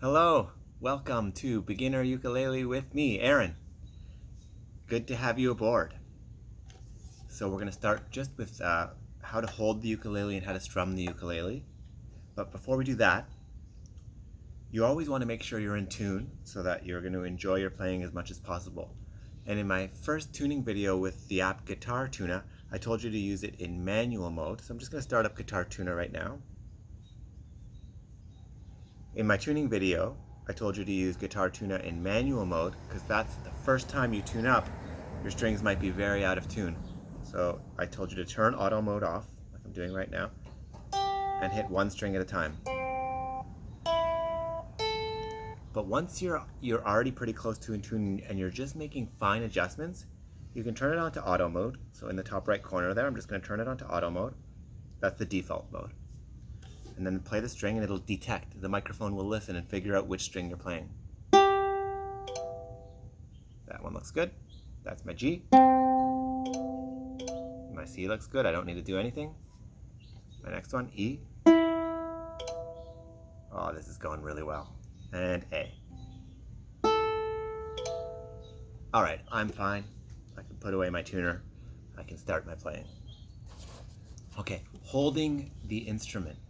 Hello, welcome to Beginner Ukulele with me, Aaron. Good to have you aboard. So we're going to start just with how to hold the ukulele and how to strum the ukulele. But before we do that, you always want to make sure you're in tune so that you're going to enjoy your playing as much as possible. And in my first tuning video with the app Guitar Tuner, I told you to use it in manual mode. So I'm just going to start up Guitar Tuner right now. In my tuning video, I told you to use Guitar Tuner in manual mode because that's the first time you tune up, your strings might be very out of tune. So I told you to turn auto mode off, like I'm doing right now, and hit one string at a time. But once you're already pretty close to in tune and you're just making fine adjustments, you can turn it on to auto mode. So in the top right corner there, I'm just going to turn it on to auto mode. That's the default mode. And then play the string and it'll detect. The microphone will listen and figure out which string you're playing. That one looks good. That's my G. My C looks good. I don't need to do anything. My next one, E. Oh, this is going really well. And A. All right, I'm fine. I can put away my tuner. I can start my playing. Okay, holding the instrument.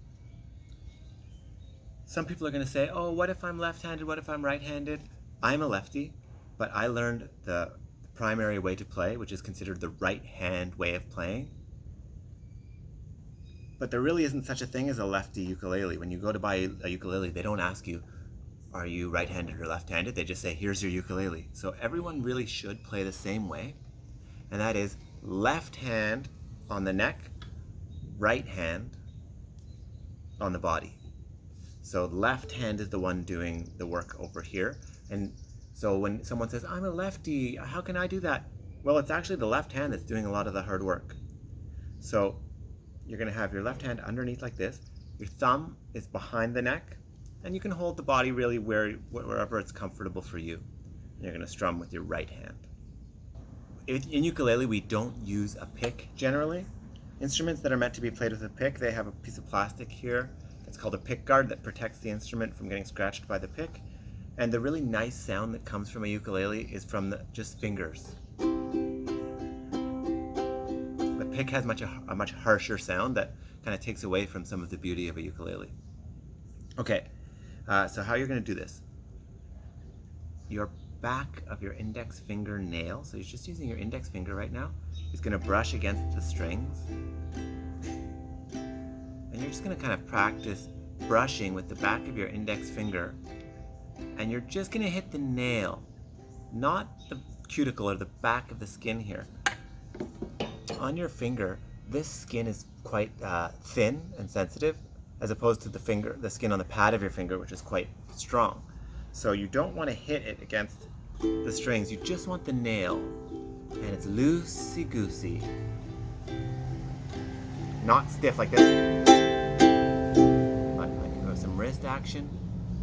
Some people are going to say, oh, what if I'm left-handed? What if I'm right-handed? I'm a lefty, but I learned the primary way to play, which is considered the right-hand way of playing. But there really isn't such a thing as a lefty ukulele. When you go to buy a ukulele, they don't ask you, are you right-handed or left-handed? They just say, here's your ukulele. So everyone really should play the same way, and that is left hand on the neck, right hand on the body. So left hand is the one doing the work over here. And so when someone says, I'm a lefty, how can I do that? Well, it's actually the left hand that's doing a lot of the hard work. So you're going to have your left hand underneath like this. Your thumb is behind the neck. And you can hold the body really wherever it's comfortable for you. And you're going to strum with your right hand. In ukulele, we don't use a pick generally. Instruments that are meant to be played with a pick, they have a piece of plastic here. It's called a pick guard that protects the instrument from getting scratched by the pick. And the really nice sound that comes from a ukulele is from just fingers. The pick has a much harsher sound that kind of takes away from some of the beauty of a ukulele. Okay, so how you're going to do this. Your back of your index finger nail, so you're just using your index finger right now, is going to brush against the strings. And you're just going to kind of practice brushing with the back of your index finger. And you're just going to hit the nail, not the cuticle or the back of the skin here. On your finger, this skin is quite thin and sensitive, as opposed to the skin on the pad of your finger, which is quite strong. So you don't want to hit it against the strings. You just want the nail. And it's loosey-goosey. Not stiff like this. Some wrist action,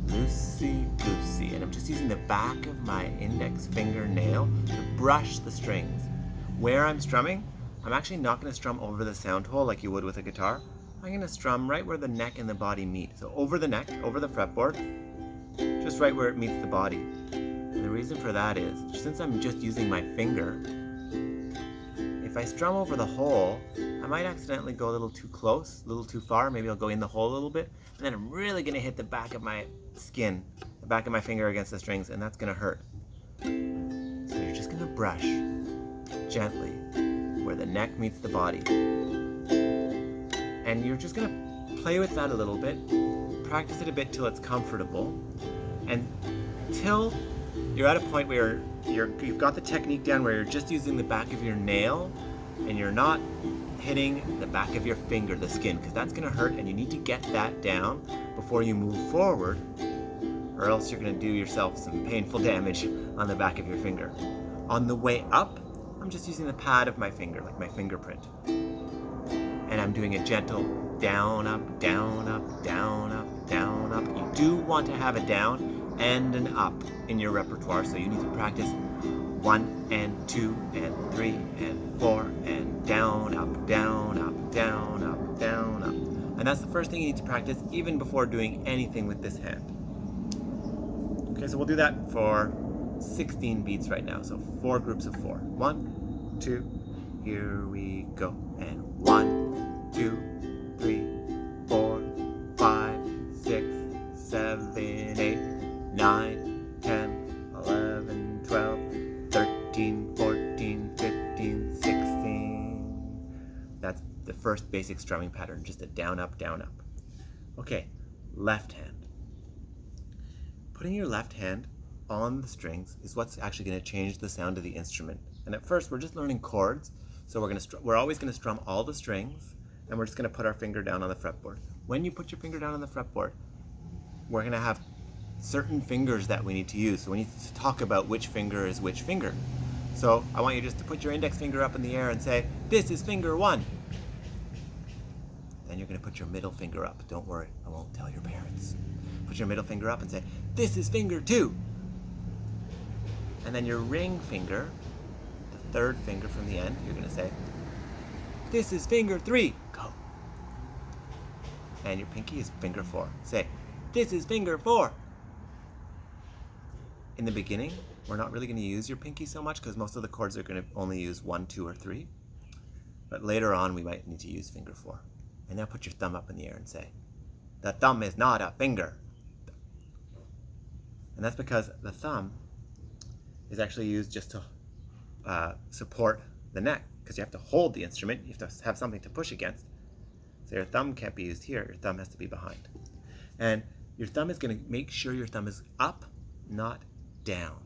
loosey-goosey, and I'm just using the back of my index finger nail to brush the strings. Where I'm strumming, I'm actually not going to strum over the sound hole like you would with a guitar. I'm going to strum right where the neck and the body meet. So over the neck, over the fretboard, just right where it meets the body. And the reason for that is, since I'm just using my finger, if I strum over the hole, I might accidentally go a little too close, a little too far. Maybe I'll go in the hole a little bit, and then I'm really going to hit the back of my skin, the back of my finger against the strings, and that's going to hurt. So you're just going to brush gently where the neck meets the body. And you're just going to play with that a little bit, practice it a bit till it's comfortable, and till you're at a point where you've got the technique down where you're just using the back of your nail and you're not hitting the back of your finger, the skin, because that's going to hurt, and you need to get that down before you move forward, or else you're going to do yourself some painful damage on the back of your finger. On the way up, I'm just using the pad of my finger, like my fingerprint. And I'm doing a gentle down, up, down, up, down, up, down, up. You do want to have a down and an up in your repertoire, so you need to practice 1 and 2 and 3 and 4 and down, up, down, up, down, up, down, up. And that's the first thing you need to practice even before doing anything with this hand. Okay, so we'll do that for 16 beats right now. So 4 groups of 4. 1, 2, here we go. And 1, 2, 3, 4, 5, 6, 7, 8, 9, 10, 11, 12, 13, 14, 15, 16. That's the first basic strumming pattern, just a down, up, down, up. Okay, left hand. Putting your left hand on the strings is what's actually going to change the sound of the instrument. And at first, we're just learning chords, so we're always going to strum all the strings, and we're just going to put our finger down on the fretboard. When you put your finger down on the fretboard, we're going to have certain fingers that we need to use. So we need to talk about which finger is which finger. So I want you just to put your index finger up in the air and say, "This is finger 1." Then you're going to put your middle finger up. Don't worry, I won't tell your parents. Put your middle finger up and say, "This is finger 2." And then your ring finger, the third finger from the end, you're going to say, "This is finger 3." Go. And your pinky is finger 4. Say, "This is finger 4." In the beginning, we're not really going to use your pinky so much because most of the chords are going to only use 1, 2, or 3. But later on, we might need to use finger 4. And now put your thumb up in the air and say, "The thumb is not a finger." And that's because the thumb is actually used just to support the neck, because you have to hold the instrument, you have to have something to push against. So your thumb can't be used here, your thumb has to be behind. And your thumb is going to make sure your thumb is up, not down.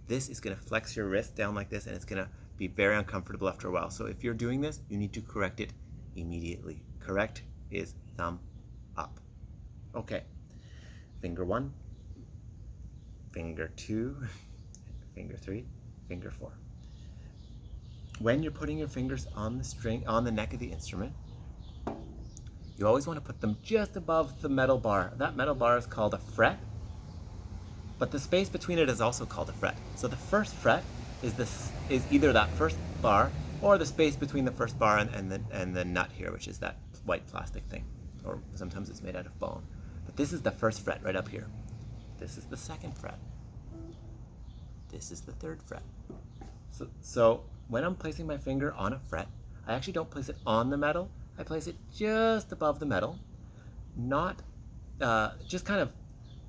This is going to flex your wrist down like this, and it's going to be very uncomfortable after a while. So if you're doing this, you need to correct it immediately. Correct is thumb up. Okay, finger 1, finger 2, finger 3, finger 4. When you're putting your fingers on the string, on the neck of the instrument, you always want to put them just above the metal bar. That metal bar is called a fret, but the space between it is also called a fret. So the first fret is either that first bar or the space between the first bar and the nut here, which is that white plastic thing, or sometimes it's made out of bone. But this is the first fret right up here. This is the second fret. This is the third fret. So when I'm placing my finger on a fret, I actually don't place it on the metal. I place it just above the metal, not just kind of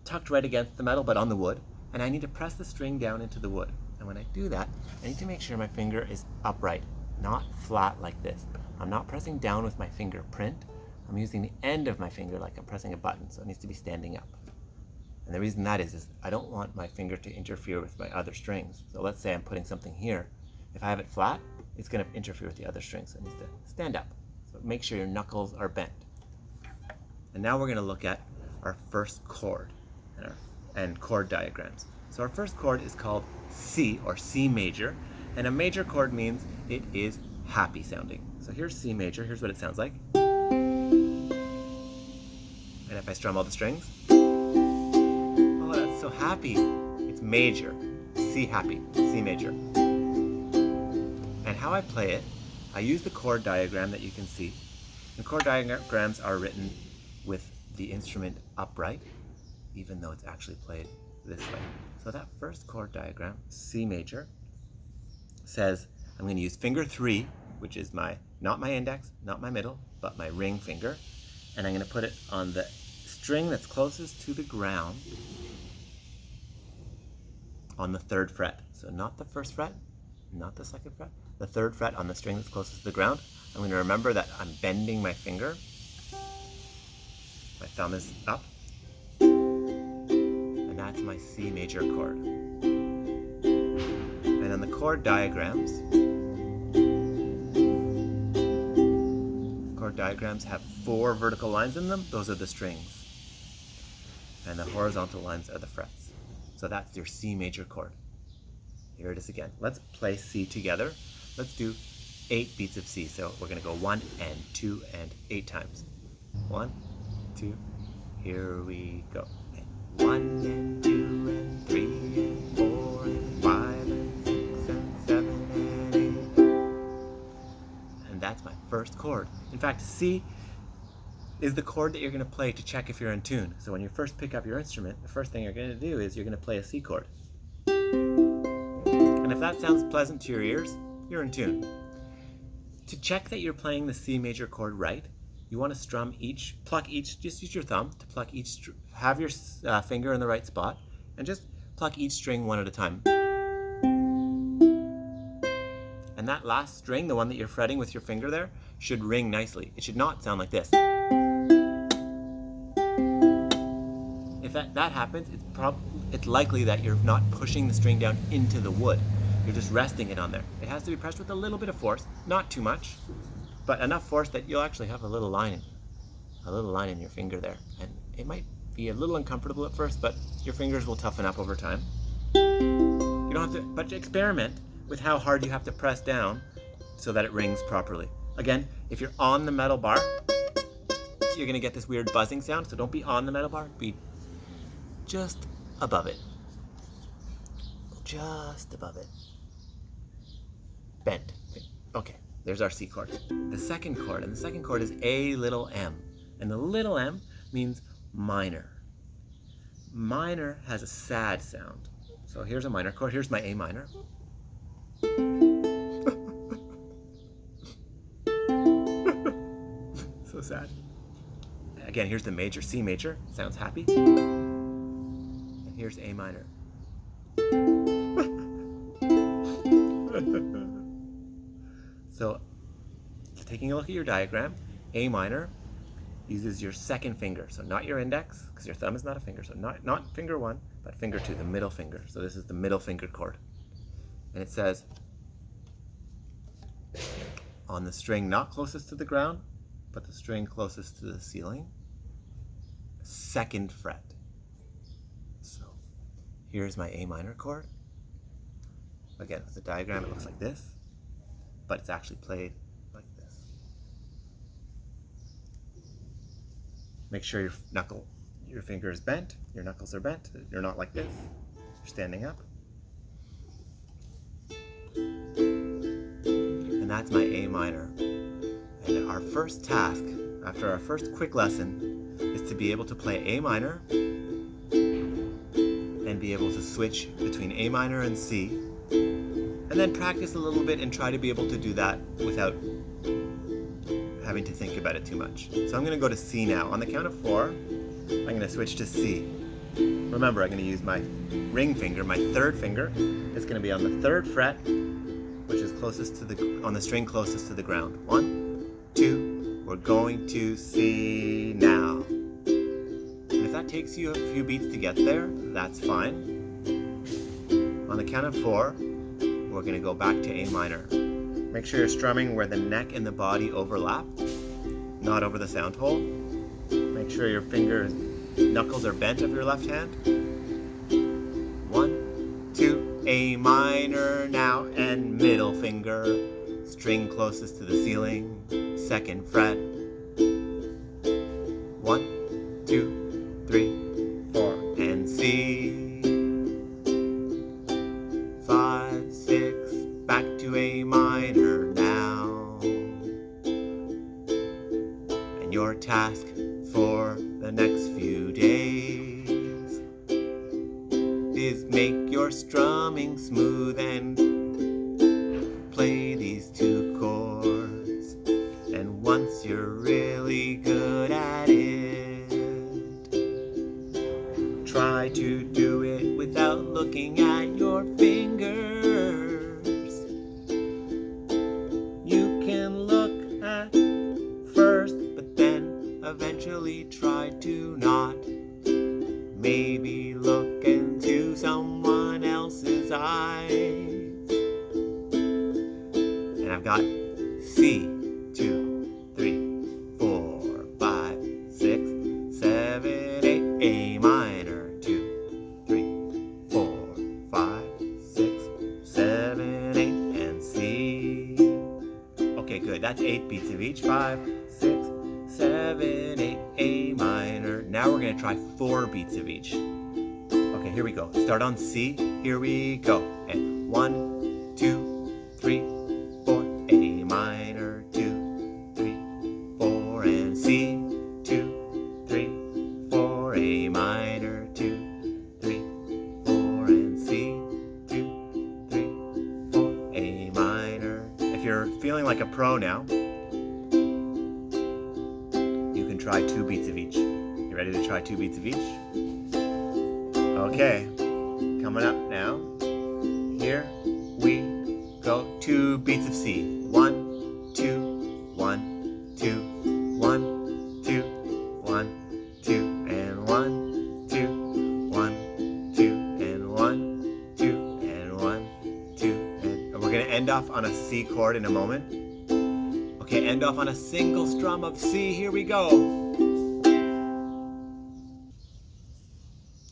tucked right against the metal, but on the wood. And I need to press the string down into the wood. And when I do that, I need to make sure my finger is upright, not flat like this. I'm not pressing down with my fingerprint. I'm using the end of my finger like I'm pressing a button, so it needs to be standing up. And the reason that is I don't want my finger to interfere with my other strings. So let's say I'm putting something here. If I have it flat, it's going to interfere with the other strings, so it needs to stand up. So make sure your knuckles are bent. And now we're going to look at our first chord and chord diagrams. So our first chord is called C, or C major, and a major chord means it is happy sounding. So here's C major, here's what it sounds like. And if I strum all the strings, oh, that's so happy. It's major, C happy, C major. And how I play it, I use the chord diagram that you can see. And chord diagrams are written with the instrument upright, even though it's actually played this way. So that first chord diagram, C major, says I'm going to use finger 3, which is not my index, not my middle, but my ring finger, and I'm going to put it on the string that's closest to the ground on the 3rd fret. So not the 1st fret, not the 2nd fret, the 3rd fret on the string that's closest to the ground. I'm going to remember that I'm bending my finger. My thumb is up. And that's my C major chord. And on the chord diagrams have 4 vertical lines in them. Those are the strings. And the horizontal lines are the frets. So that's your C major chord. Here it is again. Let's play C together. Let's do 8 beats of C. So we're going to go 1 and 2 and 8 times. 1, 2, here we go. And 1 and 2 and 3 and 4 and 5 and 6 and 7 and 8. And that's my first chord. In fact, C is the chord that you're going to play to check if you're in tune. So when you first pick up your instrument, the first thing you're going to do is you're going to play a C chord. And if that sounds pleasant to your ears, you're in tune. To check that you're playing the C major chord right, you want to pluck each, just use your thumb to pluck each, have your finger in the right spot, and just pluck each string one at a time. And that last string, the one that you're fretting with your finger there, should ring nicely. It should not sound like this. If that happens, it's likely that you're not pushing the string down into the wood. You're just resting it on there. It has to be pressed with a little bit of force, not too much, but enough force that you'll actually have a little line in your finger there. And it might be a little uncomfortable at first, but your fingers will toughen up over time. You don't have to, but experiment with how hard you have to press down so that it rings properly. Again, if you're on the metal bar, you're gonna get this weird buzzing sound, so don't be on the metal bar, be just above it. Just above it. Bent. Okay, there's our C chord. The second chord, and the second chord is A little m. And the little m means minor. Minor has a sad sound. So here's a minor chord, here's my A minor. So sad. Again, here's the major, C major, sounds happy. And here's A minor. So, taking a look at your diagram, A minor uses your second finger, so not your index, because your thumb is not a finger, so not finger 1, but finger 2, the middle finger. So this is the middle finger chord. And it says, on the string not closest to the ground, but the string closest to the ceiling, 2nd fret. So here's my A minor chord. Again, with the diagram it looks like this, but it's actually played like this. Make sure your finger is bent, your knuckles are bent, you're not like this, you're standing up. And that's my A minor. And our first task, after our first quick lesson, is to be able to play A minor and be able to switch between A minor and C, and then practice a little bit and try to be able to do that without having to think about it too much. So I'm going to go to C now. On the count of 4, I'm going to switch to C. Remember, I'm going to use my ring finger, my 3rd finger. It's going to be on the 3rd fret, which is closest to on the string closest to the ground. 1, 2, we're going to C now. And if that takes you a few beats to get there, that's fine. On the count of 4, we're going to go back to A minor. Make sure you're strumming where the neck and the body overlap, not over the sound hole. Make sure your knuckles are bent of your left hand. 1, 2, A minor now, and middle finger, string closest to the ceiling, 2nd fret. 1, 2, 3, 4, and C. 5, 6, back to A minor now. And your task for the next few days is make your strumming smooth and play these 2 chords. And once you're really good at it, try to do it without looking at your fingers. You can look at first, but then eventually try to not. Maybe look into someone else's eyes. And I've got C, 2, 3, 4, 5, 6, 7, 8, A minor, 2, 3, 4, 5, 6, 7, 8, and C. Okay, good. That's 8 beats of each. 5, 6, 7, 8, A minor. Now we're going to try 4 beats of each. Okay, here we go. Start on C. Here we go. And 1, 2, 3, 4, A minor, 2, 3, 4, and C, 2, A minor, 2, 3, 4, and C, 2, 3, 4, A minor. If you're feeling like a pro now, you can try 2 beats of each. You ready to try 2 beats of each? Okay, coming up now. Here we go. 2 beats of C. 1, 2, 1, 2, 1, 2, 1, 2, and 1, 2, 1, 2, and 1, 2, and 1, 2, and we're gonna end off on a C chord in a moment. Okay, end off on a single strum of C. Here we go.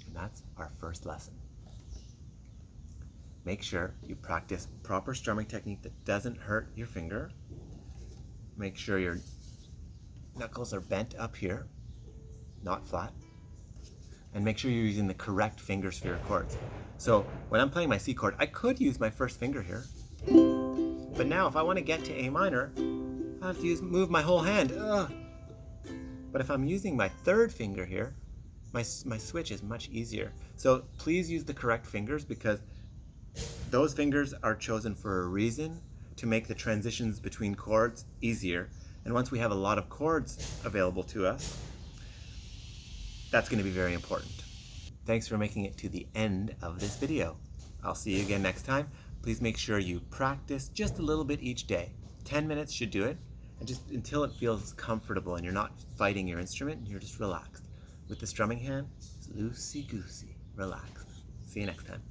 And that's our first lesson. Make sure you practice proper strumming technique that doesn't hurt your finger. Make sure your knuckles are bent up here, not flat. And make sure you're using the correct fingers for your chords. So when I'm playing my C chord, I could use my first finger here. But now if I want to get to A minor, I have to move my whole hand. Ugh. But if I'm using my third finger here, my switch is much easier. So please use the correct fingers, because those fingers are chosen for a reason, to make the transitions between chords easier. And once we have a lot of chords available to us, that's going to be very important. Thanks for making it to the end of this video. I'll see you again next time. Please make sure you practice just a little bit each day. 10 minutes should do it, and just until it feels comfortable and you're not fighting your instrument and you're just relaxed. With the strumming hand, loosey-goosey, relaxed. See you next time.